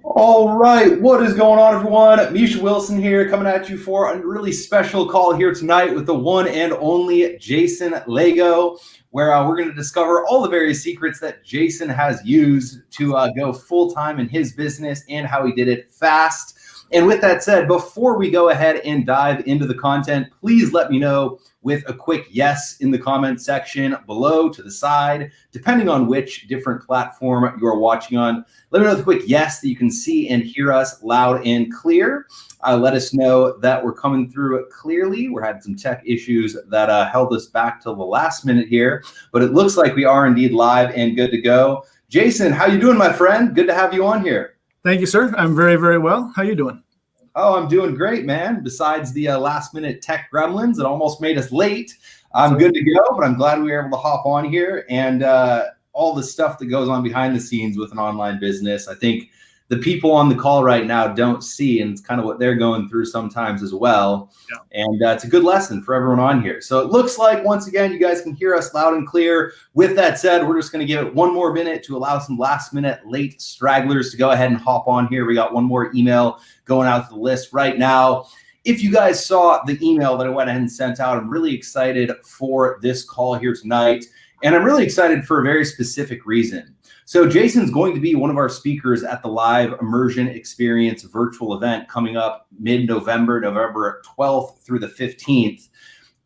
All right, what is going on, everyone? Misha Wilson here, coming at you for a really special call here tonight with the one and only Jason Laigo, where we're going to discover all the various secrets that Jason has used to go full-time in his business and how he did it fast. And with that said, before we go ahead and dive into the content, please let me know with a quick yes in the comment section below, to the side, depending on which different platform you're watching on. Let me know with a quick yes that you can see and hear us loud and clear. Let us know that we're coming through it clearly. We're having some tech issues that held us back till the last minute here, but it looks like we are indeed live and good to go. Jason, how you doing, my friend? Good to have you on here. Thank you, sir. I'm very, very well. How you doing? Oh, I'm doing great, man. Besides the last minute tech gremlins that almost made us late, I'm good to go, but I'm glad we were able to hop on here and all the stuff that goes on behind the scenes with an online business. I think the people on the call right now don't see, and it's kind of what they're going through sometimes as well. Yeah. And it's a good lesson for everyone on here. So it looks like, once again, you guys can hear us loud and clear. With that said, we're just going to give it one more minute to allow some last minute late stragglers to go ahead and hop on here. We got one more email going out to the list right now. If you guys saw the email that I went ahead and sent out, I'm really excited for this call here tonight. And I'm really excited for a very specific reason. So Jason's going to be one of our speakers at the Live Immersion Experience virtual event coming up mid-November, November 12th through the 15th.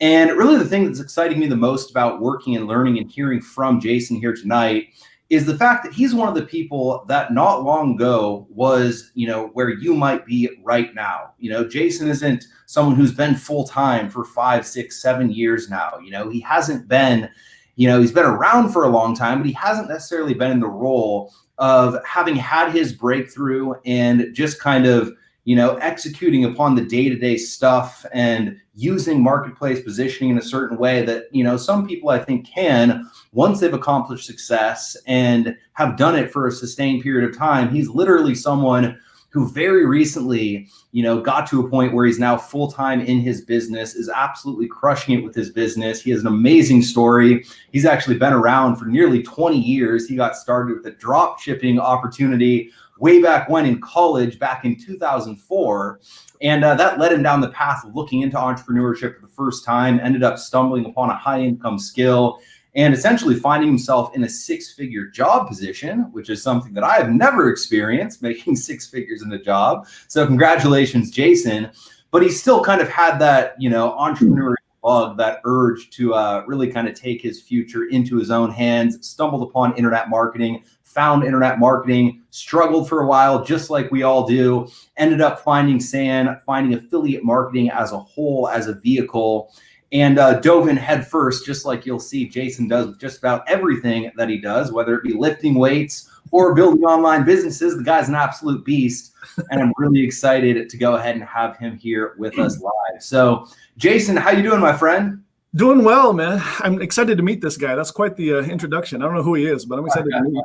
And really the thing that's exciting me the most about working and learning and hearing from Jason here tonight is the fact that he's one of the people that not long ago was, where you might be right now. Jason isn't someone who's been full-time for 5, 6, 7 years now. He hasn't been, he's been around for a long time, but he hasn't necessarily been in the role of having had his breakthrough and just kind of, executing upon the day-to-day stuff and using marketplace positioning in a certain way that, some people I think can, once they've accomplished success and have done it for a sustained period of time. He's literally someone who very recently, got to a point where he's now full-time in his business, is absolutely crushing it with his business. He has an amazing story. He's actually been around for nearly 20 years. He got started with a drop shipping opportunity way back when in college, back in 2004. And that led him down the path of looking into entrepreneurship for the first time, ended up stumbling upon a high income skill and essentially finding himself in a 6-figure job position, which is something that I have never experienced, making 6 figures in a job. So congratulations, Jason. But he still kind of had that, entrepreneurial bug, that urge to really kind of take his future into his own hands, stumbled upon internet marketing, found internet marketing, struggled for a while, just like we all do, ended up finding SAN, finding affiliate marketing as a whole, as a vehicle, and dove in head first, just like you'll see Jason does with just about everything that he does, whether it be lifting weights or building online businesses. The guy's an absolute beast, and I'm really excited to go ahead and have him here with us live. So, Jason, how you doing, my friend? Doing well, man. I'm excited to meet this guy. That's quite the introduction. I don't know who he is, but I'm excited to meet him.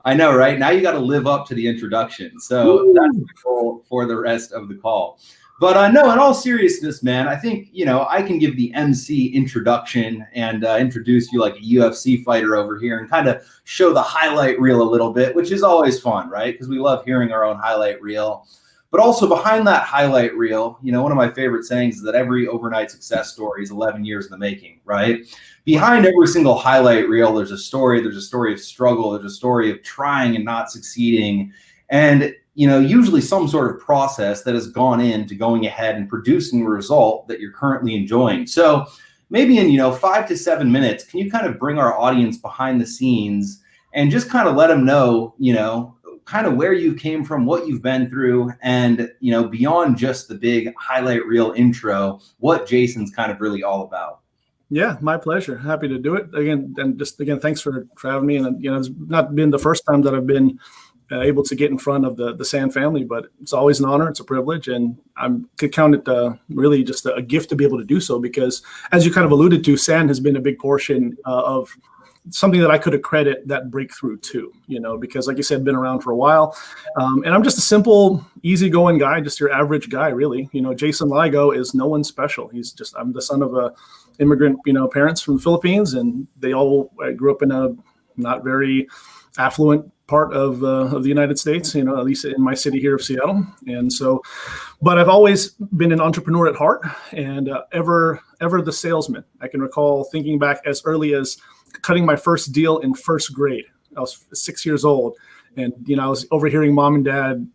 I know, right? Now you got to live up to the introduction. So that's the goal for the rest of the call. But no, in all seriousness, man, I think, I can give the MC introduction and introduce you like a UFC fighter over here and kind of show the highlight reel a little bit, which is always fun, right? Because we love hearing our own highlight reel. But also behind that highlight reel, one of my favorite sayings is that every overnight success story is 11 years in the making, right? Behind every single highlight reel, there's a story of struggle, there's a story of trying and not succeeding. And usually some sort of process that has gone into going ahead and producing a result that you're currently enjoying. So maybe in, 5 to 7 minutes, can you kind of bring our audience behind the scenes and just kind of let them know, kind of where you came from, what you've been through, and, beyond just the big highlight reel intro, what Jason's kind of really all about. Yeah, my pleasure. Happy to do it again. And thanks for having me. And, it's not been the first time that I've been able to get in front of the SAN family, but it's always an honor. It's a privilege, and I could count it really just a gift to be able to do so, because as you kind of alluded to, SAN has been a big portion of something that I could accredit that breakthrough to, because like you said, been around for a while. And I'm just a simple, easygoing guy, just your average guy, really. Jason Laigo is no one special. I'm the son of a immigrant, parents from the Philippines, and they all grew up in a not very affluent part of the United States, at least in my city here of Seattle. And so, but I've always been an entrepreneur at heart, and ever the salesman. I can recall thinking back as early as cutting my first deal in first grade. I was 6 years old. And, I was overhearing mom and dad,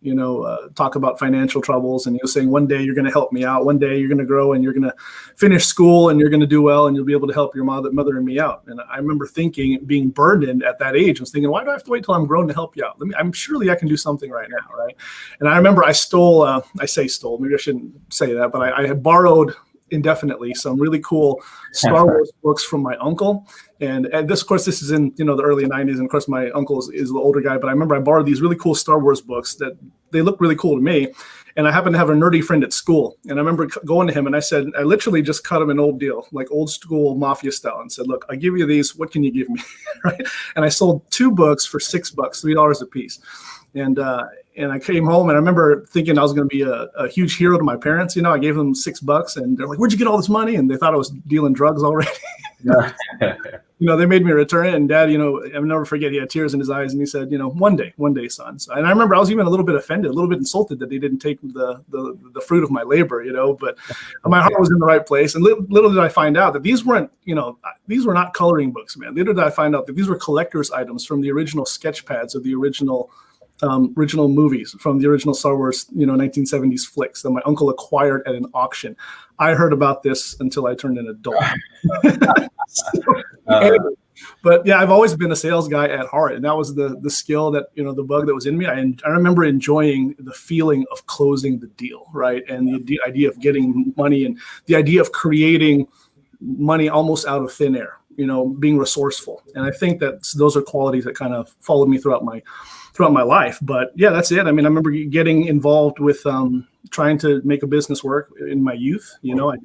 talk about financial troubles, and saying, one day you're going to help me out. One day you're going to grow and you're going to finish school and you're going to do well and you'll be able to help your mother and me out. And I remember thinking, being burdened at that age, I was thinking, why do I have to wait till I'm grown to help you out? I'm surely I can do something right now, right? And I remember I stole, maybe I shouldn't say that, but I had borrowed indefinitely some really cool Star Wars books from my uncle. And this, of course, this is in, the early 90s. And of course, my uncle is the older guy. But I remember I borrowed these really cool Star Wars books that they look really cool to me. And I happened to have a nerdy friend at school. And I remember going to him and I said, I literally just cut him an old deal, like old school mafia style, and said, look, I give you these. What can you give me? Right. And I sold 2 books for $6, $3 a piece. And I came home and I remember thinking I was going to be a huge hero to my parents. I gave them $6 and they're like, where'd you get all this money? And they thought I was dealing drugs already. They made me return it. And Dad, I'll never forget, he had tears in his eyes and he said, one day, son. So, and I remember I was even a little bit offended, a little bit insulted that they didn't take the fruit of my labor, but my heart was in the right place. And little did I find out that these weren't, these were not coloring books, man. Little did I find out that these were collector's items from the original sketch pads of the original movies, from the original Star Wars, 1970s flicks that my uncle acquired at an auction. I heard about this until I turned an adult. But yeah, I've always been a sales guy at heart, and that was the skill that the bug that was in me. I remember enjoying the feeling of closing the deal, right, and the idea of getting money and the idea of creating money almost out of thin air. Being resourceful, and I think that those are qualities that kind of followed me throughout my life. But yeah, that's it. I mean, I remember getting involved with trying to make a business work in my youth. I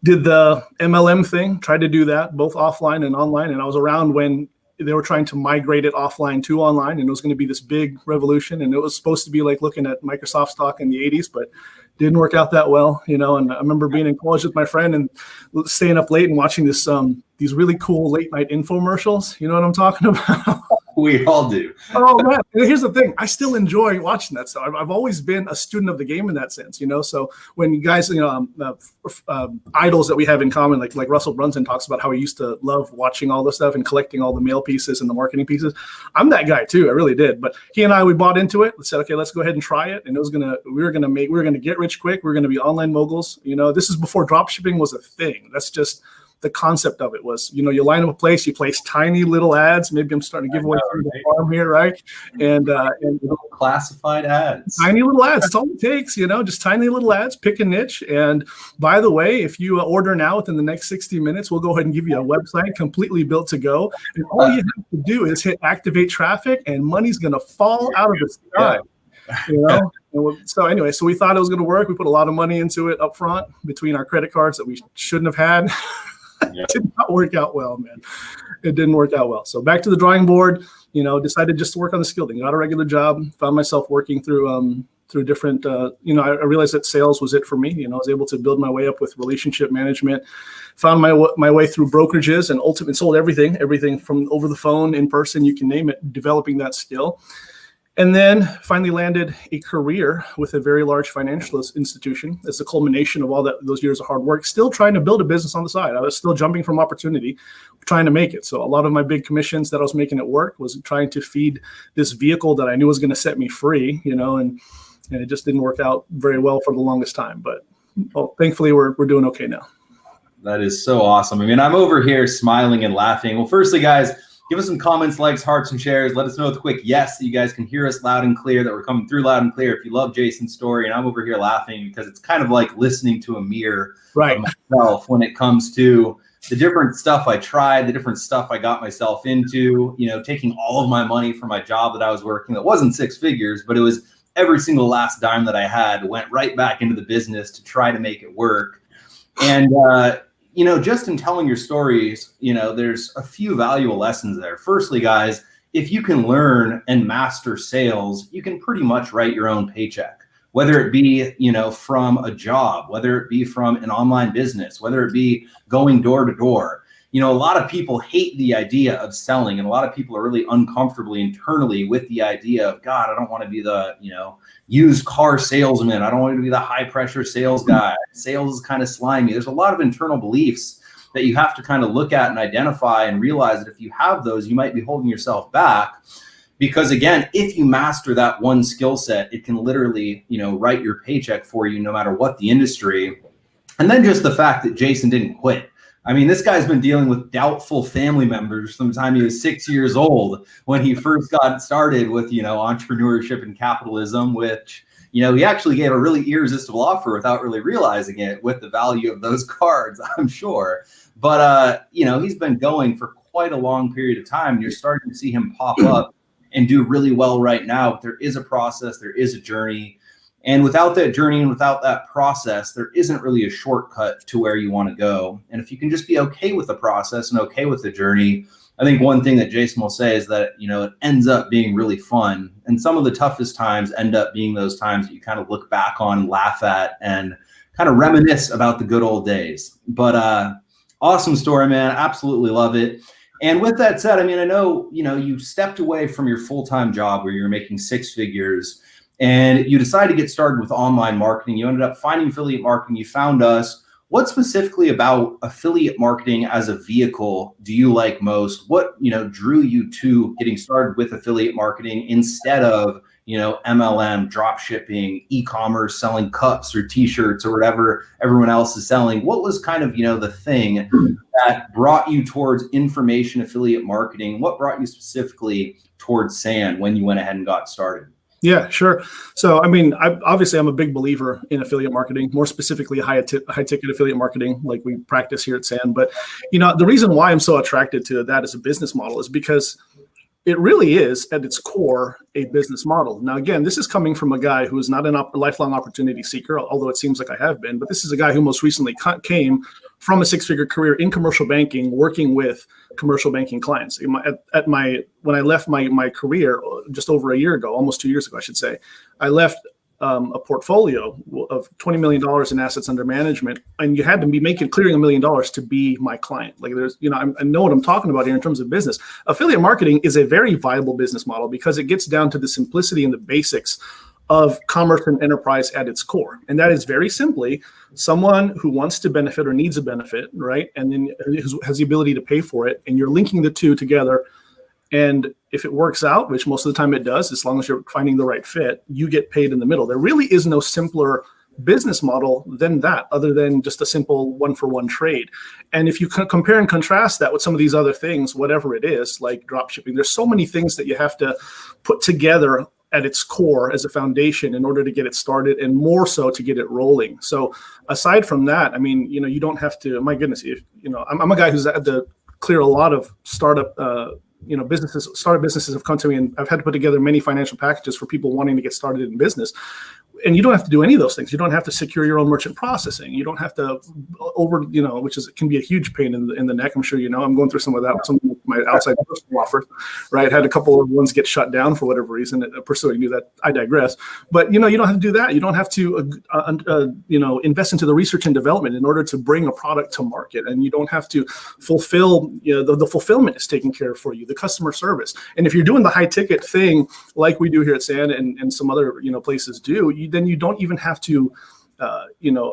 did the MLM thing, tried to do that both offline and online. And I was around when they were trying to migrate it offline to online, and it was going to be this big revolution. And it was supposed to be like looking at Microsoft stock in the 80s, but didn't work out that well, and I remember being in college with my friend and staying up late and watching these really cool late night infomercials. You know what I'm talking about? We all do. Oh man, and here's the thing: I still enjoy watching that stuff. I've always been a student of the game in that sense, So when you guys, idols that we have in common, like Russell Brunson talks about how he used to love watching all this stuff and collecting all the mail pieces and the marketing pieces. I'm that guy too. I really did. But he and we bought into it. We said, okay, let's go ahead and try it. And we were gonna get rich quick. We were gonna be online moguls. This is before drop shipping was a thing. That's just the concept of it was, you line up a place, you place tiny little ads. Maybe I'm starting to give away from the farm here, right? And classified ads. Tiny little ads. That's all it takes, just tiny little ads, pick a niche. And by the way, if you order now within the next 60 minutes, we'll go ahead and give you a website completely built to go. And all you have to do is hit activate traffic and money's going to fall out of the sky. So anyway, so we thought it was going to work. We put a lot of money into it up front between our credit cards that we shouldn't have had. It did not work out well, man. It didn't work out well. So back to the drawing board, decided just to work on the skill thing. Got a regular job, found myself working through different, I realized that sales was it for me. I was able to build my way up with relationship management, found my way through brokerages and ultimately sold everything from over the phone, in person, you can name it, developing that skill. And then finally landed a career with a very large financial institution as the culmination of all those years of hard work, still trying to build a business on the side. I was still jumping from opportunity, trying to make it. So a lot of my big commissions that I was making at work was trying to feed this vehicle that I knew was going to set me free, and it just didn't work out very well for the longest time. But thankfully, we're doing okay now. That is so awesome. I mean, I'm over here smiling and laughing. Well, firstly, guys, give us some comments, likes, hearts, and shares. Let us know with a quick yes that you guys can hear us loud and clear, that we're coming through loud and clear. If you love Jason's story, and I'm over here laughing because it's kind of like listening to a mirror of myself when it comes to the different stuff I tried, the different stuff I got myself into, taking all of my money from my job that I was working that wasn't 6 figures, but it was every single last dime that I had went right back into the business to try to make it work. And, just in telling your stories, there's a few valuable lessons there. Firstly, guys, if you can learn and master sales, you can pretty much write your own paycheck, whether it be, from a job, whether it be from an online business, whether it be going door to door. a lot of people hate the idea of selling, and a lot of people are really uncomfortable internally with the idea of, God, I don't want to be the, used car salesman. I don't want to be the high pressure sales guy. Sales is kind of slimy. There's a lot of internal beliefs that you have to kind of look at and identify and realize that if you have those, you might be holding yourself back. Because again, if you master that one skill set, it can literally, write your paycheck for you no matter what the industry. And then just the fact that Jason didn't quit. I mean, this guy's been dealing with doubtful family members from the time he was 6 years old when he first got started with, entrepreneurship and capitalism, which, he actually gave a really irresistible offer without really realizing it with the value of those cards, I'm sure. But, he's been going for quite a long period of time. You're starting to see him pop up and do really well right now. But there is a process, there is a journey. And without that journey and without that process, there isn't really a shortcut to where you want to go. And if you can just be okay with the process and okay with the journey, I think one thing that Jason will say is that, it ends up being really fun. And some of the toughest times end up being those times that you kind of look back on, laugh at, and kind of reminisce about the good old days. But awesome story, man. Absolutely love it. And with that said, I mean, I know, you stepped away from your full-time job where you're making six figures and you decided to get started with online marketing. You ended up finding affiliate marketing. You found us. What specifically about affiliate marketing as a vehicle do you like most? What, drew you to getting started with affiliate marketing instead of, MLM, drop shipping, e-commerce, selling cups or t-shirts or whatever everyone else is selling? What was kind of, the thing that brought you towards information affiliate marketing? What brought you specifically towards SAN when you went ahead and got started? Yeah, sure. So, I mean, I'm a big believer in affiliate marketing, more specifically high ticket affiliate marketing, like we practice here at SAN. But, the reason why I'm so attracted to that as a business model is because it really is at its core a business model. Now, again, this is coming from a guy who is not a lifelong opportunity seeker, although it seems like I have been. But this is a guy who most recently came from a six-figure career in commercial banking, working with commercial banking clients. When I left my career just over a year ago, almost 2 years ago, I should say, I left a portfolio of $20 million in assets under management, and you had to be clearing $1 million to be my client. Like I know what I'm talking about here in terms of business. Affiliate marketing is a very viable business model because it gets down to the simplicity and the basics of commerce and enterprise at its core. And that is very simply someone who wants to benefit or needs a benefit, right? And then has the ability to pay for it. And you're linking the two together. And if it works out, which most of the time it does, as long as you're finding the right fit, you get paid in the middle. There really is no simpler business model than that, other than just a simple one-for-one trade. And if you compare and contrast that with some of these other things, whatever it is, like drop shipping, there's so many things that you have to put together at its core as a foundation in order to get it started, and more so to get it rolling. So aside from that, I mean, you don't have to, my goodness, I'm a guy who's had to clear a lot of startup businesses have come to me, and I've had to put together many financial packages for people wanting to get started in business. And you don't have to do any of those things. You don't have to secure your own merchant processing. You don't have to can be a huge pain in the neck. I'm sure I'm going through some of that with some of my outside personal offers, right? Had a couple of ones get shut down for whatever reason, pursuing new that. I digress. But, you don't have to do that. You don't have to, invest into the research and development in order to bring a product to market. And you don't have to fulfill, the fulfillment is taken care of for you, the customer service. And if you're doing the high ticket thing, like we do here at SAN and some other, places do, then you don't even have to,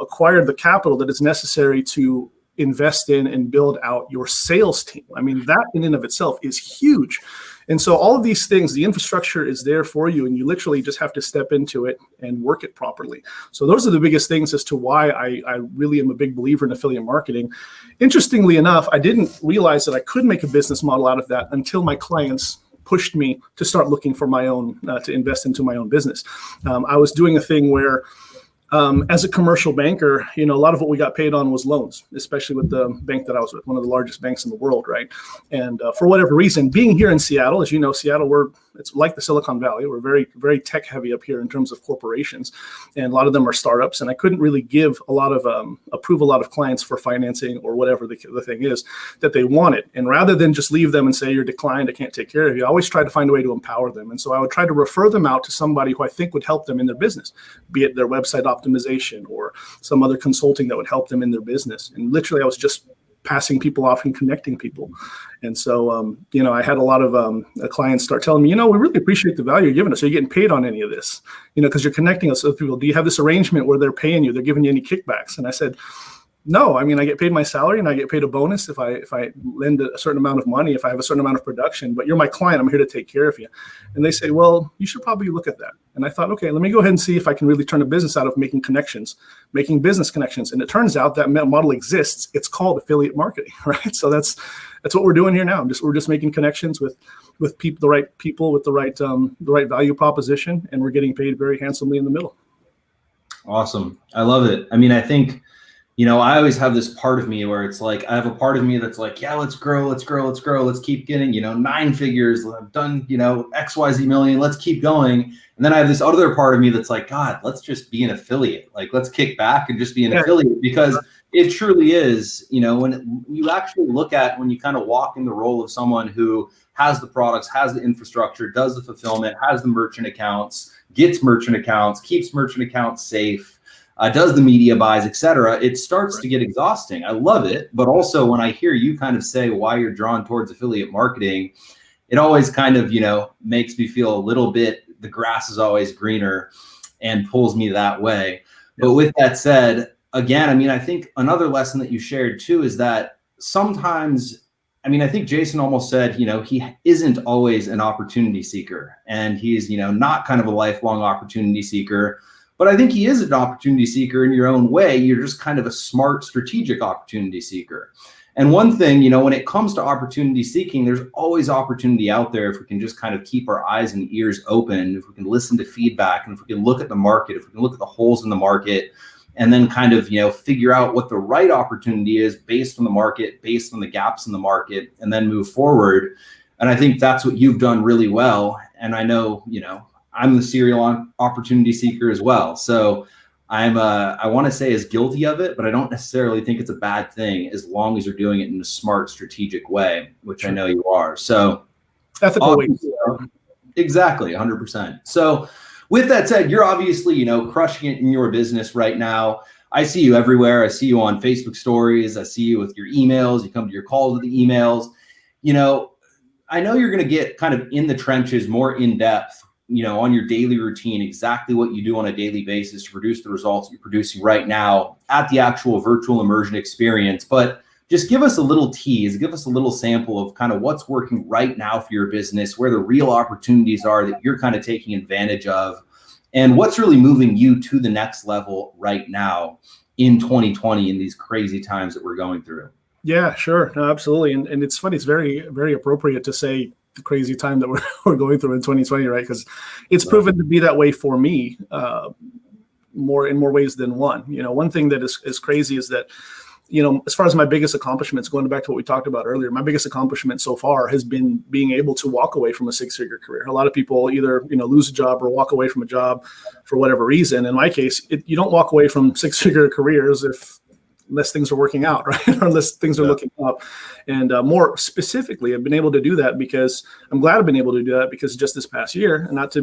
acquire the capital that is necessary to invest in and build out your sales team. I mean, that in and of itself is huge. And so all of these things, the infrastructure is there for you, and you literally just have to step into it and work it properly. So those are the biggest things as to why I really am a big believer in affiliate marketing. Interestingly enough, I didn't realize that I could make a business model out of that until my clients pushed me to start looking for my own, to invest into my own business. I was doing a thing where, as a commercial banker, a lot of what we got paid on was loans, especially with the bank that I was with, one of the largest banks in the world, right? And for whatever reason, being here in Seattle, as you know, Seattle, it's like the Silicon Valley. We're very, very tech heavy up here in terms of corporations, and a lot of them are startups. And I couldn't really approve a lot of clients for financing or whatever the thing is that they wanted. And rather than just leave them and say, you're declined, I can't take care of you, I always tried to find a way to empower them. And so I would try to refer them out to somebody who I think would help them in their business, be it their website optimization or some other consulting that would help them in their business. And literally, I was just passing people off and connecting people. And so, I had a lot of clients start telling me, we really appreciate the value you're giving us. Are you getting paid on any of this? Because you're connecting us with people. Do you have this arrangement where they're paying you? They're giving you any kickbacks? And I said, no, I get paid my salary and I get paid a bonus if I lend a certain amount of money, if I have a certain amount of production, but you're my client, I'm here to take care of you. And they say, well, you should probably look at that. And I thought, okay, let me go ahead and see if I can really turn a business out of making business connections. And it turns out that model exists. It's called affiliate marketing, right? So that's what we're doing here now. We're just making connections with people, the right people with the right value proposition, and we're getting paid very handsomely in the middle. Awesome. I love it. I think, I always have this part of me where it's like, I have a part of me that's like, yeah, let's grow. Let's keep getting, 9 figures. I've done, XYZ million. Let's keep going. And then I have this other part of me that's like, God, let's just be an affiliate. Like, let's kick back and just be an affiliate, because it truly is, when you actually look at, when you kind of walk in the role of someone who has the products, has the infrastructure, does the fulfillment, has the merchant accounts, gets merchant accounts, keeps merchant accounts safe, does the media buys, etc., it starts to get exhausting. I love it. But also when I hear you kind of say why you're drawn towards affiliate marketing, it always kind of, makes me feel a little bit, the grass is always greener, and pulls me that way. But with that said, again, I think another lesson that you shared too is that sometimes, I think Jason almost said, he isn't always an opportunity seeker, and he's, not kind of a lifelong opportunity seeker. But I think he is an opportunity seeker in your own way. You're just kind of a smart, strategic opportunity seeker. And one thing, when it comes to opportunity seeking, there's always opportunity out there if we can just kind of keep our eyes and ears open, if we can listen to feedback, and if we can look at the market, if we can look at the holes in the market, and then kind of, figure out what the right opportunity is based on the market, based on the gaps in the market, and then move forward. And I think that's what you've done really well. And I know, I'm the serial opportunity seeker as well. So I want to say as guilty of it, but I don't necessarily think it's a bad thing as long as you're doing it in a smart, strategic way, which I know you are. So ethical way. Exactly, 100%. So with that said, you're obviously, crushing it in your business right now. I see you everywhere. I see you on Facebook stories. I see you with your emails. You come to your calls with the emails. I know you're going to get kind of in the trenches, more in depth, on your daily routine, exactly what you do on a daily basis to produce the results you're producing right now at the actual virtual immersion experience. But just give us a little tease, give us a little sample of kind of what's working right now for your business, where the real opportunities are that you're kind of taking advantage of, and what's really moving you to the next level right now in 2020 in these crazy times that we're going through. Yeah, sure. No, absolutely. And it's funny, it's very, very appropriate to say the crazy time that we're going through in 2020, right? Because it's proven to be that way for me more ways than one. One thing that is crazy is that, as far as my biggest accomplishments, going back to what we talked about earlier, my biggest accomplishment so far has been being able to walk away from a 6-figure career. A lot of people either, lose a job or walk away from a job for whatever reason. In my case, you don't walk away from 6-figure careers unless things are working out, right? Or unless things are looking up. And more specifically, I've been able to do that because I'm glad I've been able to do that because just this past year, and not to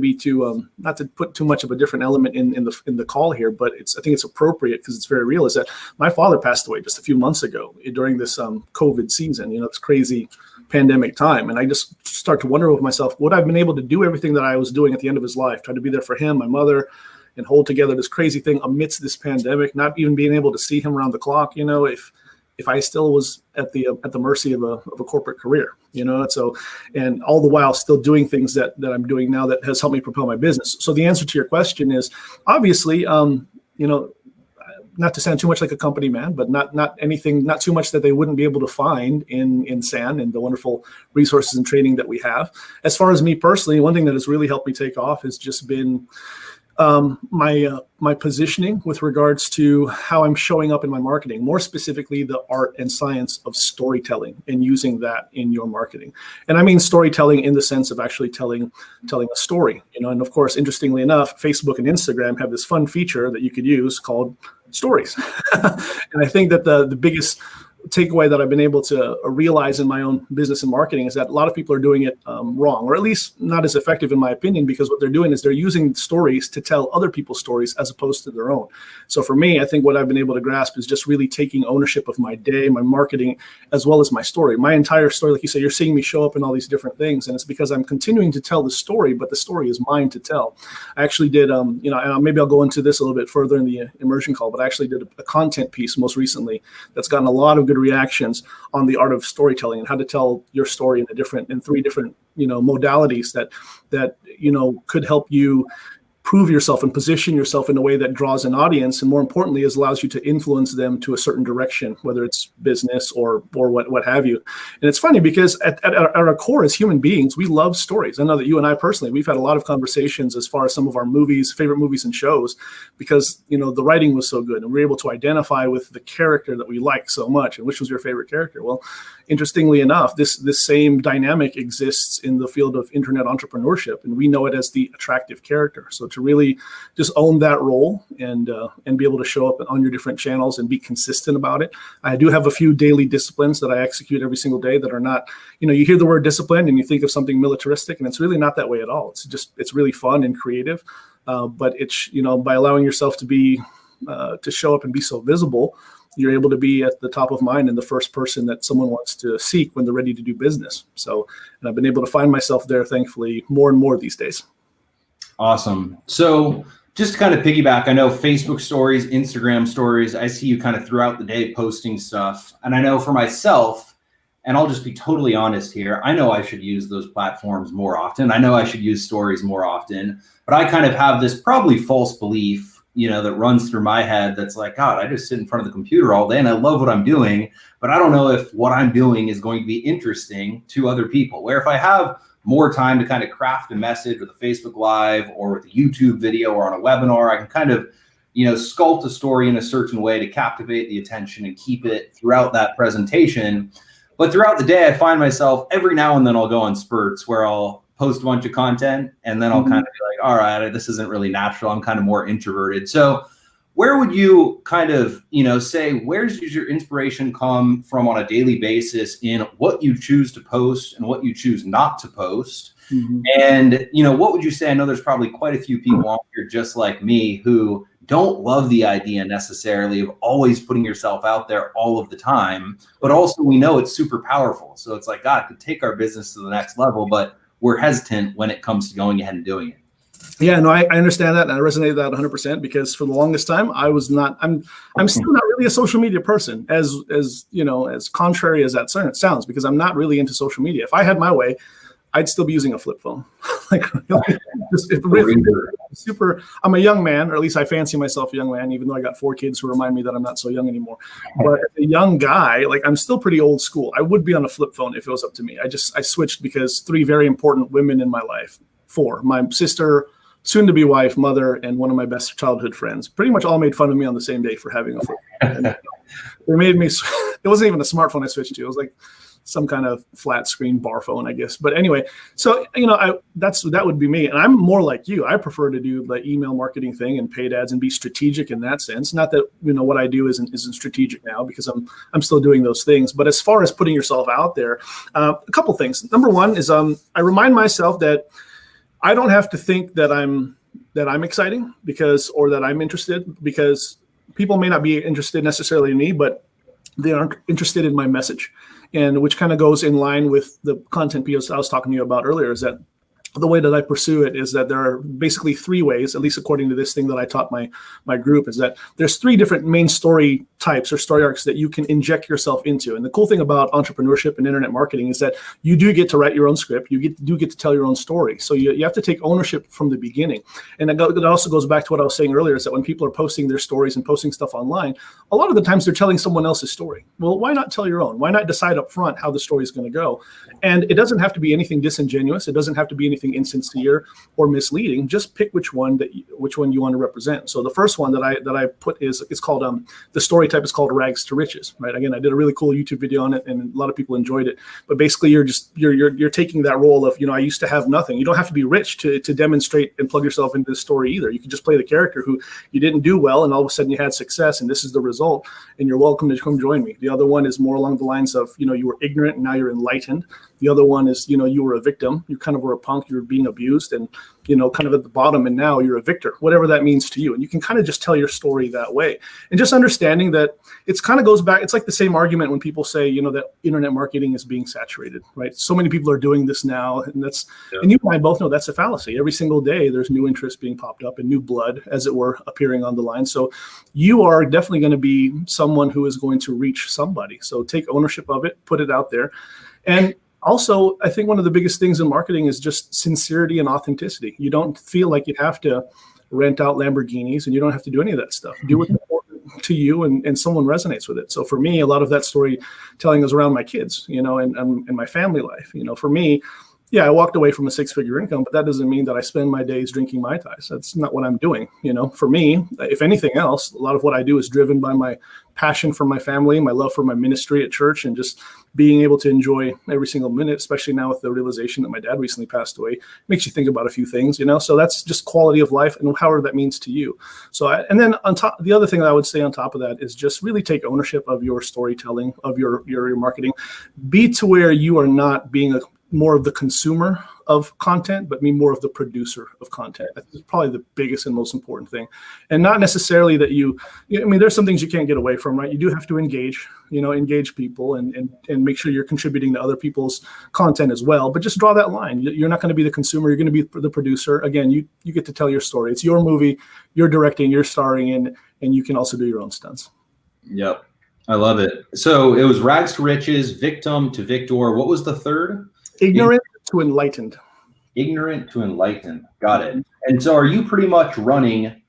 put too much of a different element in the call here, but I think it's appropriate because it's very real, is that my father passed away just a few months ago during this COVID season, this crazy pandemic time. And I just start to wonder with myself, would I've been able to do everything that I was doing at the end of his life, trying to be there for him, my mother, and hold together this crazy thing amidst this pandemic, not even being able to see him around the clock, if I still was at the mercy of a corporate career, so, and all the while still doing things that I'm doing now that has helped me propel my business. So the answer to your question is obviously, not to sound too much like a company man, but not too much that they wouldn't be able to find in SAN and the wonderful resources and training that we have. As far as me personally, one thing that has really helped me take off has just been my positioning with regards to how I'm showing up in my marketing, more specifically the art and science of storytelling and using that in your marketing. And I mean storytelling in the sense of actually telling a story, and of course, interestingly enough, Facebook and Instagram have this fun feature that you could use called stories. And I think that the biggest takeaway that I've been able to realize in my own business and marketing is that a lot of people are doing it wrong, or at least not as effective in my opinion, because what they're doing is they're using stories to tell other people's stories as opposed to their own. So for me, I think what I've been able to grasp is just really taking ownership of my day, my marketing, as well as my story. My entire story, like you say, you're seeing me show up in all these different things, and it's because I'm continuing to tell the story, but the story is mine to tell. I actually did, and maybe I'll go into this a little bit further in the immersion call, but I actually did a content piece most recently that's gotten a lot of good reactions on the art of storytelling and how to tell your story in three different modalities that could help you prove yourself and position yourself in a way that draws an audience, and more importantly, allows you to influence them to a certain direction, whether it's business or what have you. And it's funny because at our core as human beings, we love stories. I know that you and I personally, we've had a lot of conversations as far as some of our favorite movies and shows, because the writing was so good and we were able to identify with the character that we like so much. And which was your favorite character? Well, interestingly enough, this same dynamic exists in the field of internet entrepreneurship, and we know it as the attractive character. So to really just own that role and be able to show up on your different channels and be consistent about it. I do have a few daily disciplines that I execute every single day that are not, you hear the word discipline and you think of something militaristic, and it's really not that way at all. It's really fun and creative. But it's, by allowing yourself to show up and be so visible, you're able to be at the top of mind and the first person that someone wants to seek when they're ready to do business. So, and I've been able to find myself there, thankfully, more and more these days. Awesome. So just to kind of piggyback, I know Facebook stories, Instagram stories, I see you kind of throughout the day posting stuff. And I know for myself, and I'll just be totally honest here, I know I should use those platforms more often. I know I should use stories more often, but I kind of have this probably false belief, that runs through my head that's like, God, I just sit in front of the computer all day and I love what I'm doing, but I don't know if what I'm doing is going to be interesting to other people. Where if I have more time to kind of craft a message with a Facebook Live or with a YouTube video or on a webinar, I can kind of, sculpt a story in a certain way to captivate the attention and keep it throughout that presentation. But throughout the day, I find myself every now and then I'll go on spurts where I'll post a bunch of content and then I'll kind of be like, all right, this isn't really natural. I'm kind of more introverted. So where would you kind of, say, where's your inspiration come from on a daily basis in what you choose to post and what you choose not to post? Mm-hmm. And, what would you say? I know there's probably quite a few people out here just like me who don't love the idea necessarily of always putting yourself out there all of the time, but also we know it's super powerful. So it's like, God, it could take our business to the next level, but we're hesitant when it comes to going ahead and doing it. Yeah, no, I understand that. And I resonate with that 100% because for the longest time, I'm still not really a social media person, as contrary as that sounds, because I'm not really into social media. If I had my way, I'd still be using a flip phone. I'm a young man, or at least I fancy myself a young man, even though I got 4 kids who remind me that I'm not so young anymore. But as a young guy, I'm still pretty old school. I would be on a flip phone if it was up to me. I switched because 3 very important women in my life, 4, my sister, soon-to-be wife, mother, and one of my best childhood friends, pretty much all made fun of me on the same day for having a flip phone. They made me, it wasn't even a smartphone I switched to. It was like some kind of flat screen bar phone, I guess. But anyway, so, that would be me. And I'm more like you. I prefer to do the email marketing thing and paid ads and be strategic in that sense. Not that, what I do isn't strategic now, because I'm still doing those things. But as far as putting yourself out there, a couple things. Number one is I remind myself that I don't have to think that I'm exciting or that I'm interested, because people may not be interested necessarily in me, but they aren't interested in my message. And which kind of goes in line with the content piece I was talking to you about earlier, is that the way that I pursue it is that there are basically 3 ways, at least according to this thing that I taught my group, is that there's 3 different main story types or story arcs that you can inject yourself into. And the cool thing about entrepreneurship and internet marketing is that you do get to write your own script. You do get to tell your own story. So you have to take ownership from the beginning. And that also goes back to what I was saying earlier, is that when people are posting their stories and posting stuff online, a lot of the times they're telling someone else's story. Well, why not tell your own? Why not decide up front how the story is going to go? And it doesn't have to be anything disingenuous. It doesn't have to be anything insincere or misleading. Just pick which one you want to represent. So the first one that I put it's called the story type is called rags to riches, right? Again, I did a really cool YouTube video on it, and a lot of people enjoyed it. But basically, you're taking that role of, I used to have nothing. You don't have to be rich to demonstrate and plug yourself into this story either. You can just play the character who you didn't do well, and all of a sudden you had success, and this is the result, and you're welcome to come join me. The other one is more along the lines of, you were ignorant and now you're enlightened. The other one is, you were a victim. You kind of were a punk. You were being abused and, kind of at the bottom, and now you're a victor, whatever that means to you. And you can kind of just tell your story that way. And just understanding that it's kind of goes back. It's like the same argument when people say, that internet marketing is being saturated, right? So many people are doing this now. And and you and I both know that's a fallacy. Every single day, there's new interest being popped up and new blood, as it were, appearing on the line. So you are definitely going to be someone who is going to reach somebody. So take ownership of it, put it out there. And also, I think one of the biggest things in marketing is just sincerity and authenticity. You don't feel like you have to rent out Lamborghinis, and you don't have to do any of that stuff. Do what's important to you, and someone resonates with it. So for me, a lot of that storytelling is around my kids, and my family life. For me, I walked away from a 6-figure income, but that doesn't mean that I spend my days drinking Mai Tais. That's not what I'm doing. For me, if anything else, a lot of what I do is driven by my passion for my family, my love for my ministry at church, and just being able to enjoy every single minute, especially now with the realization that my dad recently passed away. It makes you think about a few things, so that's just quality of life and however that means to you. So, and then on top, the other thing that I would say on top of that is just really take ownership of your storytelling, of your marketing. Be to where you are not being more of the consumer of content, but me more of the producer of content. That's probably the biggest and most important thing. And not necessarily that there's some things you can't get away from, right? You do have to engage people and make sure you're contributing to other people's content as well. But just draw that line. You're not going to be the consumer. You're going to be the producer. Again, you get to tell your story. It's your movie. You're directing, you're starring in, and you can also do your own stunts. Yep. I love it. So it was rags to riches, victim to victor. What was the third? Ignorant to enlightened. Ignorant to enlightened. Got it. And so are you pretty much running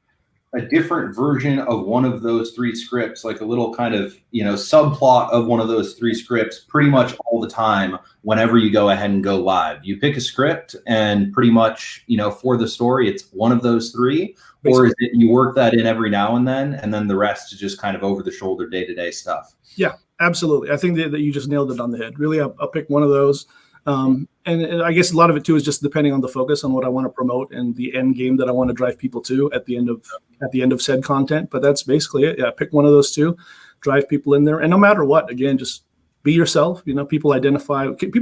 a different version of one of those 3 scripts, like a little kind of, subplot of one of those 3 scripts pretty much all the time whenever you go ahead and go live? You pick a script and pretty much, for the story, it's one of those 3, or is it you work that in every now and then the rest is just kind of over the shoulder day-to-day stuff? Yeah, absolutely. I think that you just nailed it on the head. Really, I'll pick one of those. And I guess a lot of it too is just depending on the focus on what I want to promote and the end game that I want to drive people to at the end of said content. But that's basically it. Yeah, pick one of those 2, drive people in there, and no matter what, again, just be yourself. People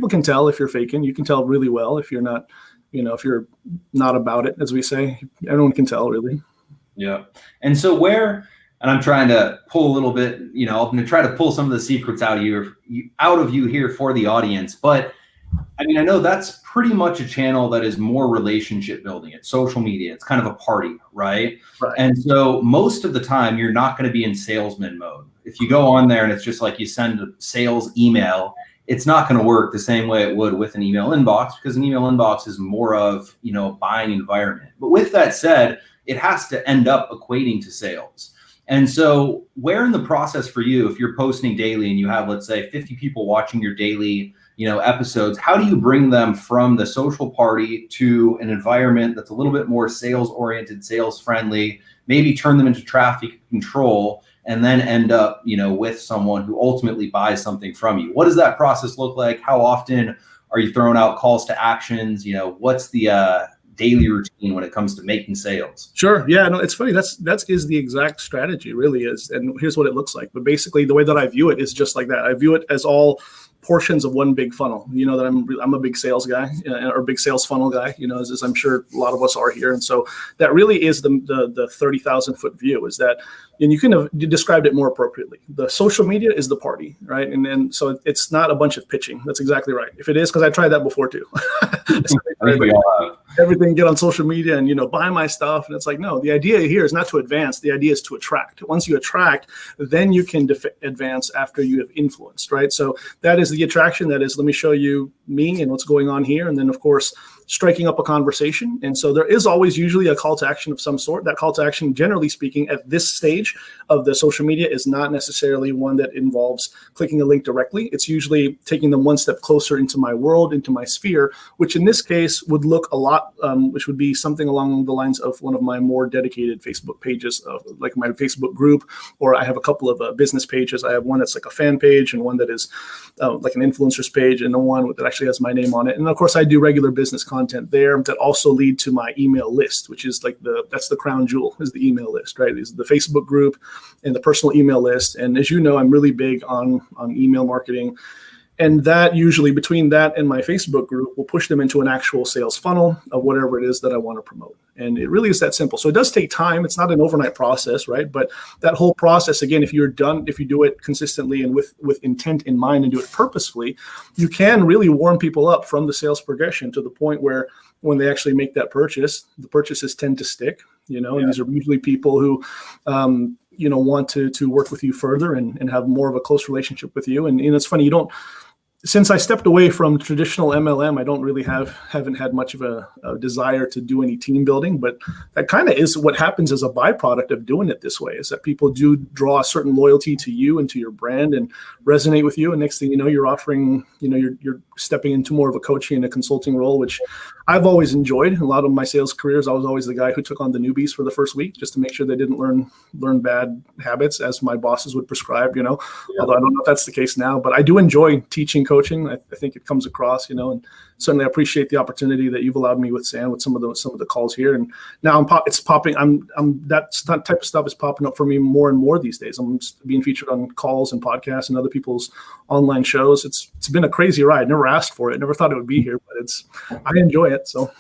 can tell if you're faking. You can tell really well if you're not. If you're not about it, as we say. Everyone can tell, really. Yeah. And so and I'm trying to pull a little bit. I'm going to try to pull some of the secrets out of you here for the audience, but I know that's pretty much a channel that is more relationship building. It's social media. It's kind of a party, right? And so most of the time you're not going to be in salesman mode. If you go on there and it's just like you send a sales email, it's not going to work the same way it would with an email inbox, because an email inbox is more of, a buying environment. But with that said, it has to end up equating to sales. And so where in the process for you, if you're posting daily and you have, let's say, 50 people watching your daily episodes, how do you bring them from the social party to an environment that's a little bit more sales oriented, sales friendly, maybe turn them into traffic control, and then end up, with someone who ultimately buys something from you? What does that process look like? How often are you throwing out calls to actions? What's the daily routine when it comes to making sales? Sure. Yeah, no, it's funny. That is the exact strategy, really is. And here's what it looks like. But basically the way that I view it is just like that. I view it as all portions of one big funnel. That I'm a big sales guy, or big sales funnel guy, as I'm sure a lot of us are here. And so that really is the 30,000 foot view, is that, and you described it more appropriately. The social media is the party, right? And then, so it's not a bunch of pitching. That's exactly right. If it is, because I tried that before too. Everything, get on social media and, buy my stuff. And it's like, no, the idea here is not to advance. The idea is to attract. Once you attract, then you can advance after you have influenced, right? So that is the attraction. That is, let me show you, me and what's going on here. And then, of course, striking up a conversation. And so there is always usually a call to action of some sort. That call to action, generally speaking, at this stage of the social media is not necessarily one that involves clicking a link directly. It's usually taking them one step closer into my world, into my sphere, which in this case would look a lot, which would be something along the lines of one of my more dedicated Facebook pages, like my Facebook group, or I have a couple of business pages. I have one that's like a fan page and one that is like an influencer's page, and the one that actually has my name on it. And of course, I do regular business content there that also lead to my email list, which is like that's the crown jewel, is the email list, right? Is the Facebook group and the personal email list. And as you know, I'm really big on email marketing. And that usually, between that and my Facebook group, will push them into an actual sales funnel of whatever it is that I want to promote. And it really is that simple. So it does take time. It's not an overnight process, right? But that whole process, again, if you do it consistently and with intent in mind and do it purposefully, you can really warm people up from the sales progression to the point where when they actually make that purchase, the purchases tend to stick, and these are usually people who, want to work with you further and have more of a close relationship with you. And it's funny, since I stepped away from traditional MLM, I don't really haven't had much of a desire to do any team building, but that kind of is what happens as a byproduct of doing it this way, is that people do draw a certain loyalty to you and to your brand and resonate with you. And next thing you know, you're offering, you're stepping into more of a coaching and a consulting role, which I've always enjoyed. A lot of my sales careers, I was always the guy who took on the newbies for the first week just to make sure they didn't learn bad habits as my bosses would prescribe, Although I don't know if that's the case now, but I do enjoy teaching, coaching. I think it comes across, and certainly I appreciate the opportunity that you've allowed me with Sam with some of the calls here. And now it's popping. That type of stuff is popping up for me more and more these days. I'm being featured on calls and podcasts and other people's online shows. It's been a crazy ride. Never asked for it. Never thought it would be here, but I enjoy it. So.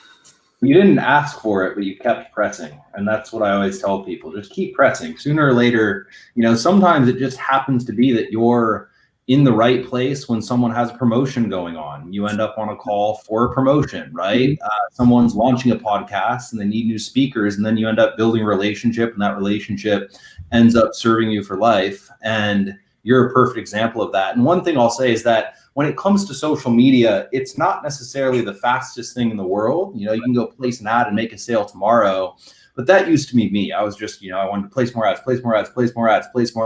You didn't ask for it, but you kept pressing. And that's what I always tell people. Just keep pressing. Sooner or later, sometimes it just happens to be that you're in the right place when someone has a promotion going on. You end up on a call for a promotion, right? Someone's launching a podcast and they need new speakers, and then you end up building a relationship, and that relationship ends up serving you for life. And you're a perfect example of that. And one thing I'll say is that when it comes to social media, it's not necessarily the fastest thing in the world. You can go place an ad and make a sale tomorrow, but that used to be me. I was just, I wanted to place more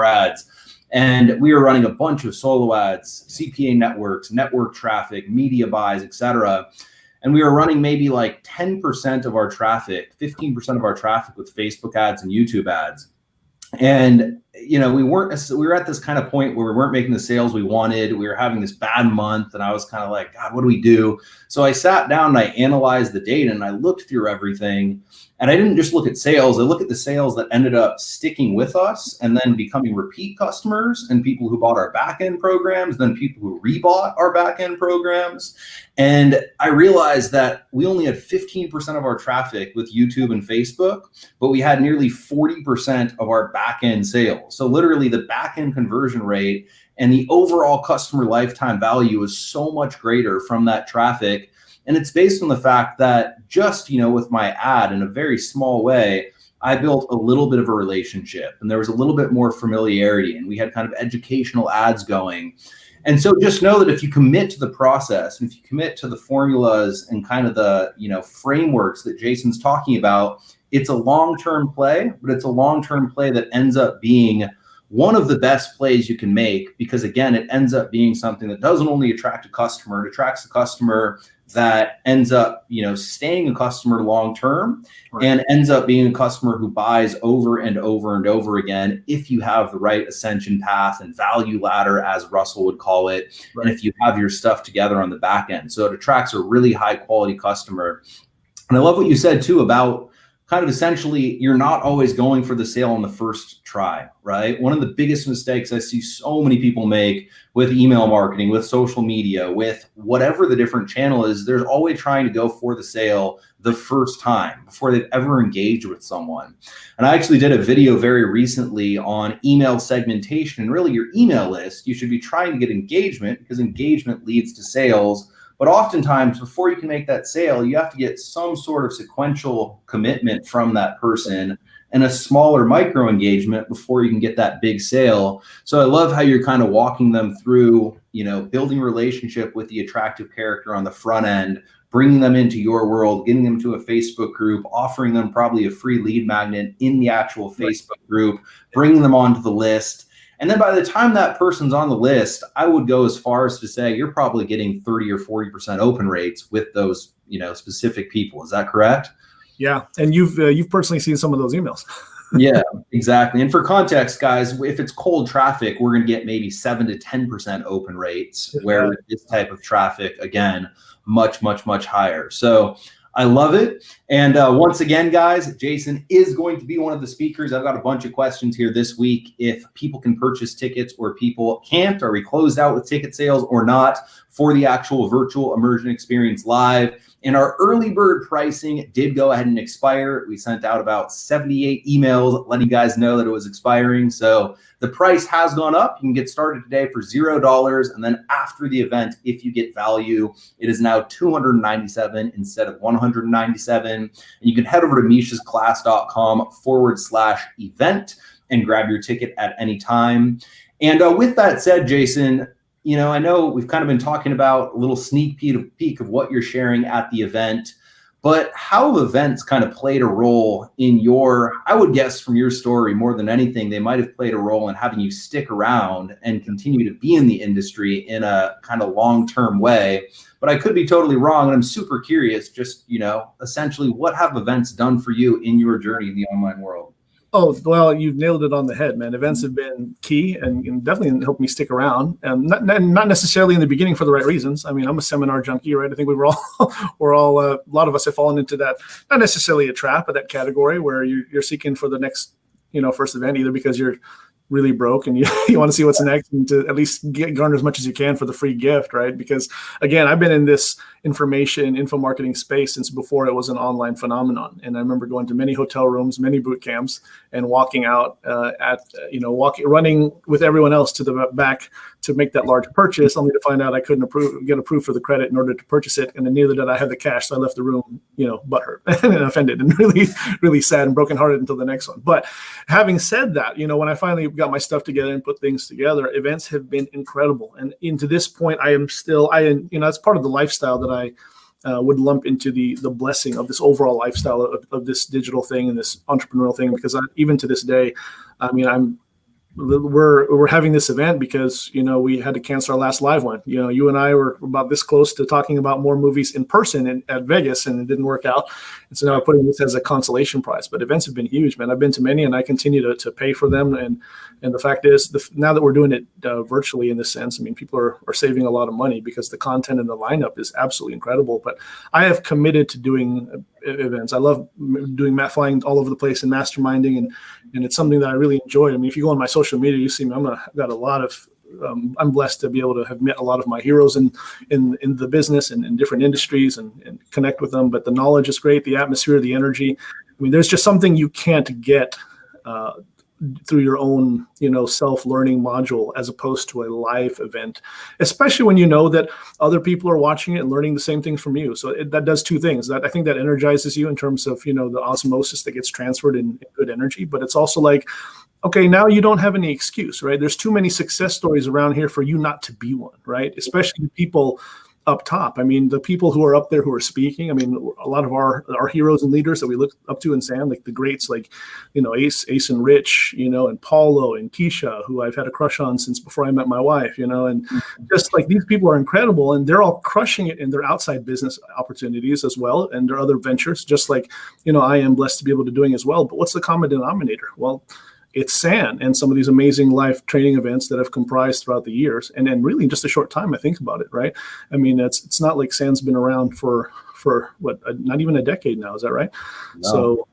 ads. And we were running a bunch of solo ads, CPA networks, network traffic, media buys, etc. And we were running maybe like 10% of our traffic, 15% of our traffic with Facebook ads and YouTube ads. And, we were at this kind of point where we weren't making the sales we wanted. We were having this bad month, and I was kind of like, God, what do we do? So I sat down and I analyzed the data and I looked through everything. And I didn't just look at sales. I looked at the sales that ended up sticking with us and then becoming repeat customers, and people who bought our back-end programs, then people who rebought our back-end programs. And I realized that we only had 15% of our traffic with YouTube and Facebook, but we had nearly 40% of our back-end sales. So literally the back-end conversion rate and the overall customer lifetime value is so much greater from that traffic. And it's based on the fact that just, with my ad in a very small way, I built a little bit of a relationship, and there was a little bit more familiarity, and we had kind of educational ads going. And so just know that if you commit to the process, and if you commit to the formulas and kind of the, frameworks that Jason's talking about, it's a long-term play, but it's a long-term play that ends up being one of the best plays you can make, because again, it ends up being something that doesn't only attract a customer, it attracts a customer that ends up, staying a customer long-term, right, and ends up being a customer who buys over and over and over again if you have the right ascension path and value ladder, as Russell would call it, right, and if you have your stuff together on the back end. So it attracts a really high quality customer. And I love what you said too about kind of essentially, you're not always going for the sale on the first try, right? One of the biggest mistakes I see so many people make with email marketing, with social media, with whatever the different channel is, they're always trying to go for the sale the first time before they've ever engaged with someone. And I actually did a video very recently on email segmentation, and really your email list, you should be trying to get engagement, because engagement leads to sales. But oftentimes, before you can make that sale, you have to get some sort of sequential commitment from that person and a smaller micro engagement before you can get that big sale. So I love how you're kind of walking them through, building a relationship with the attractive character on the front end, bringing them into your world, getting them to a Facebook group, offering them probably a free lead magnet in the actual Facebook group, bringing them onto the list. And then by the time that person's on the list, I would go as far as to say you're probably getting 30 or 40% open rates with those, specific people. Is that correct? Yeah. And you've personally seen some of those emails. Yeah, exactly. And for context, guys, if it's cold traffic, we're going to get maybe 7 to 10% open rates, where with this type of traffic, again, much, much, much higher. So I love it. And once again, guys, Jason is going to be one of the speakers. I've got a bunch of questions here this week. If people can purchase tickets or people can't, are we closed out with ticket sales or not for the actual virtual immersion experience live? And our early bird pricing did go ahead and expire. We sent out about 78 emails letting you guys know that it was expiring. So the price has gone up. You can get started today for $0. And then after the event, if you get value, it is now $297 instead of $197. And you can head over to mishasclass.com/event and grab your ticket at any time. And with that said, Jason, I know we've kind of been talking about a little sneak peek of what you're sharing at the event, but how have events kind of played a role in I would guess from your story more than anything, they might have played a role in having you stick around and continue to be in the industry in a kind of long-term way. But I could be totally wrong. And I'm super curious, just, essentially what have events done for you in your journey in the online world? Oh, well, you've nailed it on the head, man. Events have been key and definitely helped me stick around. Not necessarily in the beginning for the right reasons. I mean, I'm a seminar junkie, right? I think a lot of us have fallen into that, not necessarily a trap, but that category where you're seeking for the next, first event, either because you're really broke and you want to see what's next and to at least garner as much as you can for the free gift, right? Because again, I've been in this info marketing space since before it was an online phenomenon. And I remember going to many hotel rooms, many boot camps, and walking out running with everyone else to the back to make that large purchase, only to find out I couldn't get approved for the credit in order to purchase it. And then neither did I have the cash. So I left the room, butthurt and offended and really, really sad and brokenhearted until the next one. But having said that, when I finally got my stuff together and put things together, events have been incredible. And into this point, that's part of the lifestyle that I would lump into the blessing of this overall lifestyle of this digital thing and this entrepreneurial thing, because even to this day, we're having this event because we had to cancel our last live one. You and I were about this close to talking about more movies in person at Vegas, and it didn't work out. And so now I'm putting this as a consolation prize. But events have been huge, man. I've been to many, and I continue to pay for them. And the fact is, now that we're doing it virtually in this sense, people are saving a lot of money because the content and the lineup is absolutely incredible. But I have committed to doing events. I love doing flying all over the place and masterminding, and it's something that I really enjoy. If you go on my social media, you see me. I've got a lot of. I'm blessed to be able to have met a lot of my heroes in the business and in different industries and connect with them. But the knowledge is great, the atmosphere, the energy. There's just something you can't get through your own, self-learning module as opposed to a live event, especially when you know that other people are watching it and learning the same things from you. So that does two things. I think that energizes you in terms of, the osmosis that gets transferred in good energy, but it's also like, okay, now you don't have any excuse, right? There's too many success stories around here for you not to be one, right? Especially the people up top. The people who are up there who are speaking. A lot of our heroes and leaders that we look up to in SAM, like the greats, like, Ace and Rich, and Paulo and Keisha, who I've had a crush on since before I met my wife, and just like these people are incredible, and they're all crushing it in their outside business opportunities as well, and their other ventures, just like, I am blessed to be able to doing as well. But what's the common denominator? Well, it's SAN and some of these amazing live training events that have comprised throughout the years, and really in just a short time, I think about it, right? It's not like SAN's been around for what, not even a decade now, is that right? No, so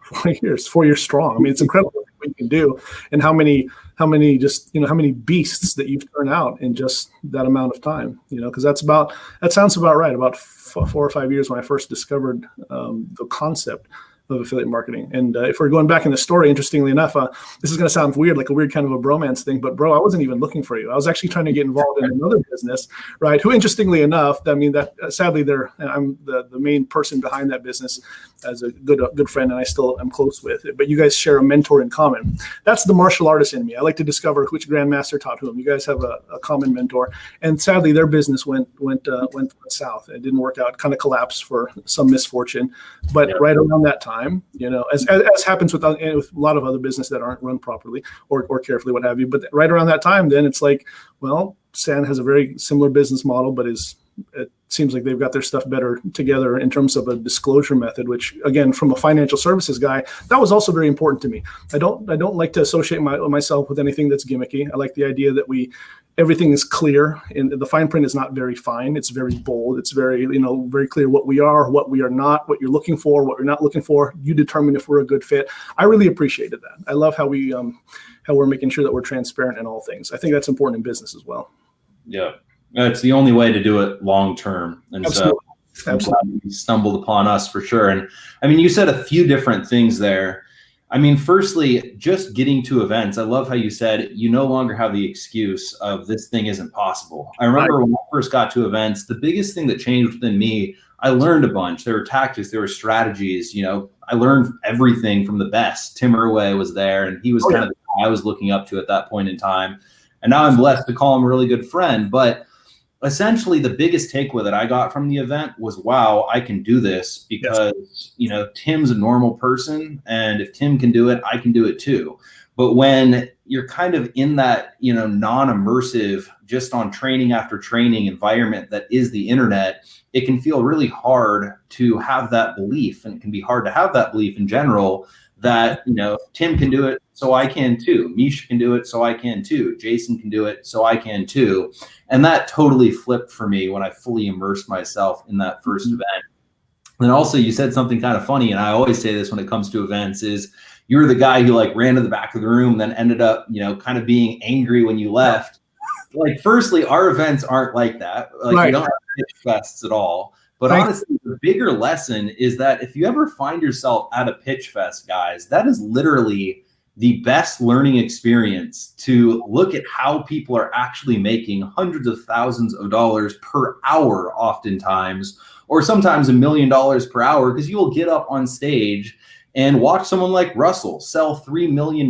4 years strong. It's incredible what we can do, and how many beasts that you've turned out in just that amount of time, because that sounds about right. About 4 or 5 years when I first discovered the concept affiliate marketing. And if we're going back in the story, interestingly enough, this is going to sound weird, like a weird kind of a bromance thing, but bro, I wasn't even looking for you. I was actually trying to get involved in another business, right? Who, interestingly enough, I mean, that sadly, I'm the main person behind that business as a good friend, and I still am close with it. But you guys share a mentor in common. That's the martial artist in me. I like to discover which grandmaster taught whom. You guys have a common mentor, and sadly, their business went south. It didn't work out. Kind of collapsed for some misfortune. But right around that time, as happens with a lot of other business that aren't run properly or carefully, what have you. But right around that time, then it's like, well, San has a very similar business model, but it seems like they've got their stuff better together in terms of a disclosure method, which, again, from a financial services guy, that was also very important to me. I don't like to associate myself with anything that's gimmicky. I like the idea that everything is clear, and the fine print is not very fine. It's very bold. It's very, very clear what we are, what we are not, what you're looking for, what you're not looking for. You determine if we're a good fit. I really appreciated that. I love how we're making sure that we're transparent in all things. I think that's important in business as well. Yeah. It's the only way to do it long term. And Absolutely. So absolutely, you stumbled upon us for sure. And I mean, you said a few different things there. I mean, firstly, just getting to events. I love how you said you no longer have the excuse of this thing isn't possible. I remember when I first got to events, the biggest thing that changed within me, I learned a bunch. There were tactics, there were strategies. I learned everything from the best. Tim Irway was there, and he was kind of the guy I was looking up to at that point in time. And now I'm blessed to call him a really good friend. But essentially, the biggest takeaway that I got from the event was, wow, I can do this because, Tim's a normal person. And if Tim can do it, I can do it too. But when you're kind of in that, non-immersive, just on training after training environment that is the internet, it can feel really hard to have that belief. And it can be hard to have that belief in general that, Tim can do it, so I can too. Misha can do it, so I can too. Jason can do it, so I can too. And that totally flipped for me when I fully immersed myself in that first event. And also, you said something kind of funny, and I always say this when it comes to events, is you were the guy who ran to the back of the room, then ended up, kind of being angry when you left. Firstly, our events aren't like that. We don't have pitch fests at all. But honestly, the bigger lesson is that if you ever find yourself at a pitch fest, guys, that is literally the best learning experience, to look at how people are actually making hundreds of thousands of dollars per hour oftentimes, or sometimes $1 million per hour, because you will get up on stage and watch someone like Russell sell $3 million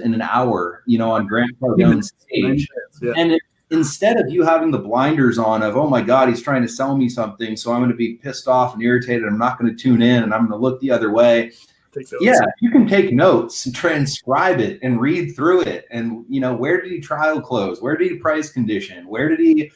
in an hour, on Grant Cardone's stage. Yeah. And instead of you having the blinders on of, oh my God, he's trying to sell me something, so I'm going to be pissed off and irritated, I'm not going to tune in, and I'm going to look the other way. Yeah, you can take notes and transcribe it and read through it. And, where did he trial close? Where did he price condition? Where did he,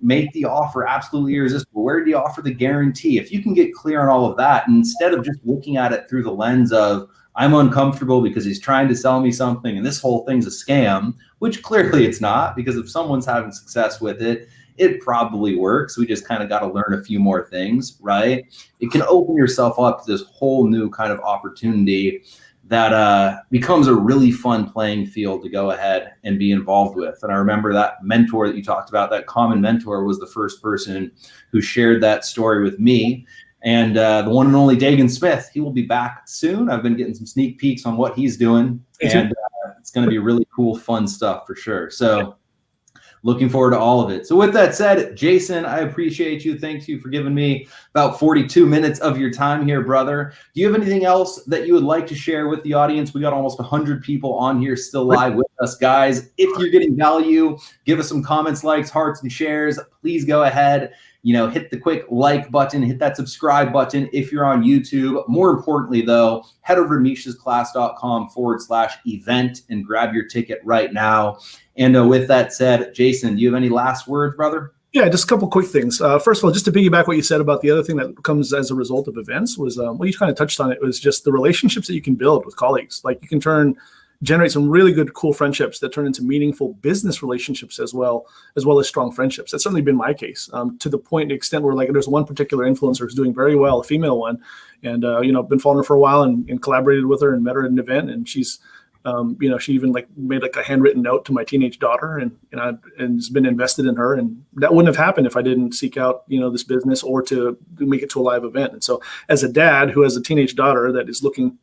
make the offer absolutely irresistible? Where did he offer the guarantee? If you can get clear on all of that, instead of just looking at it through the lens of, I'm uncomfortable because he's trying to sell me something and this whole thing's a scam, which clearly it's not, because if someone's having success with it, it probably works. We just kind of got to learn a few more things, right? It can open yourself up to this whole new kind of opportunity that becomes a really fun playing field to go ahead and be involved with. And I remember that mentor that you talked about, that common mentor, was the first person who shared that story with me. And the one and only Dagan Smith, he will be back soon. I've been getting some sneak peeks on what he's doing, and it's going to be really cool, fun stuff for sure. So looking forward to all of it. So with that said, Jason, I appreciate you. Thank you for giving me about 42 minutes of your time here, brother. Do you have anything else that you would like to share with the audience? We got almost 100 people on here still live with us, guys. If you're getting value, give us some comments, likes, hearts, and shares. Please go ahead. Hit the quick like button, hit that subscribe button if you're on YouTube. More importantly, though, head over to mishasclass.com/event and grab your ticket right now. And with that said, Jason, do you have any last words, brother? Yeah, just a couple quick things. First of all, just to piggyback what you said about the other thing that comes as a result of events was, well, you kind of touched on it, was just the relationships that you can build with colleagues. You can generate some really good, cool friendships that turn into meaningful business relationships as well as strong friendships. That's certainly been my case, to the point and extent where there's one particular influencer who's doing very well, a female one, and been following her for a while and collaborated with her and met her at an event, and she's She even like made like a handwritten note to my teenage daughter, and has been invested in her. And that wouldn't have happened if I didn't seek out, this business or to make it to a live event. And so as a dad who has a teenage daughter that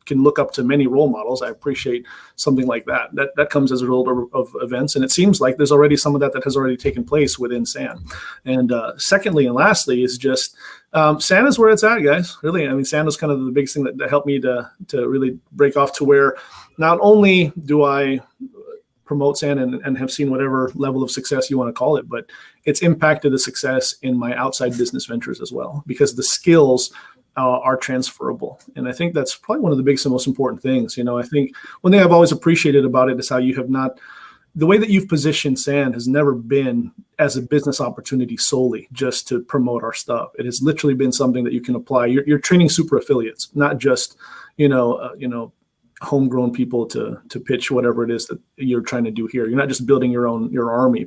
can look up to many role models, I appreciate something like that. That comes as a result of events. And it seems like there's already some of that has already taken place within SAN. And secondly, and lastly is just, SAN is where it's at, guys. Really, I mean, SAN was kind of the biggest thing that helped me to really break off to where not only do I promote SAN and have seen whatever level of success you want to call it, but it's impacted the success in my outside business ventures as well, because the skills are transferable. And I think that's probably one of the biggest and most important things. I think one thing I've always appreciated about it is how you have not, the way that you've positioned SAN has never been as a business opportunity solely just to promote our stuff. It has literally been something that you can apply. You're training super affiliates, not just, homegrown people to pitch whatever it is that you're trying to do here. You're not just building your army,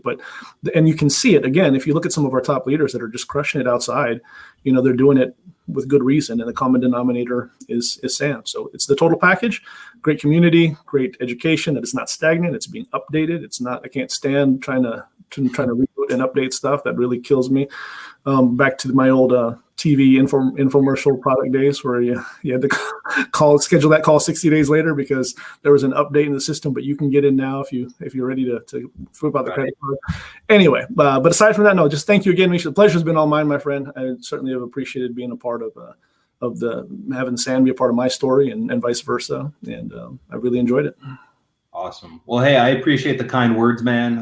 and you can see it again, if you look at some of our top leaders that are just crushing it outside, they're doing it with good reason. And the common denominator is SAN. So it's the total package, great community, great education, that it's not stagnant. It's being updated. It's not, I can't stand trying to reboot and update stuff. That really kills me. Back to my old TV infomercial product days where you had to schedule that call 60 days later because there was an update in the system, but you can get in now if you're ready to flip out the credit card. Anyway, but aside from that, no, just thank you again, Misha. The pleasure's been all mine, my friend. I certainly have appreciated being a part of having SAN be a part of my story and vice versa. And I really enjoyed it. Awesome. Well, hey, I appreciate the kind words, man.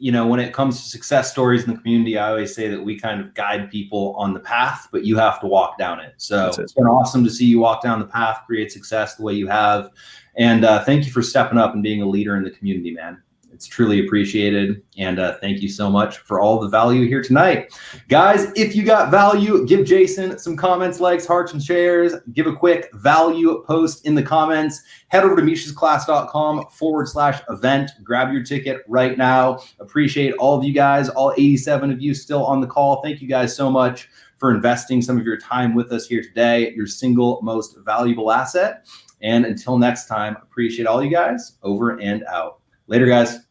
When it comes to success stories in the community, I always say that we kind of guide people on the path, but you have to walk down it. So it's been awesome to see you walk down the path, create success the way you have. And thank you for stepping up and being a leader in the community, man. It's truly appreciated. And thank you so much for all the value here tonight. Guys, if you got value, give Jason some comments, likes, hearts, and shares. Give a quick value post in the comments. Head over to mishasclass.com/event. Grab your ticket right now. Appreciate all of you guys, all 87 of you still on the call. Thank you guys so much for investing some of your time with us here today, your single most valuable asset. And until next time, appreciate all you guys. Over and out. Later, guys.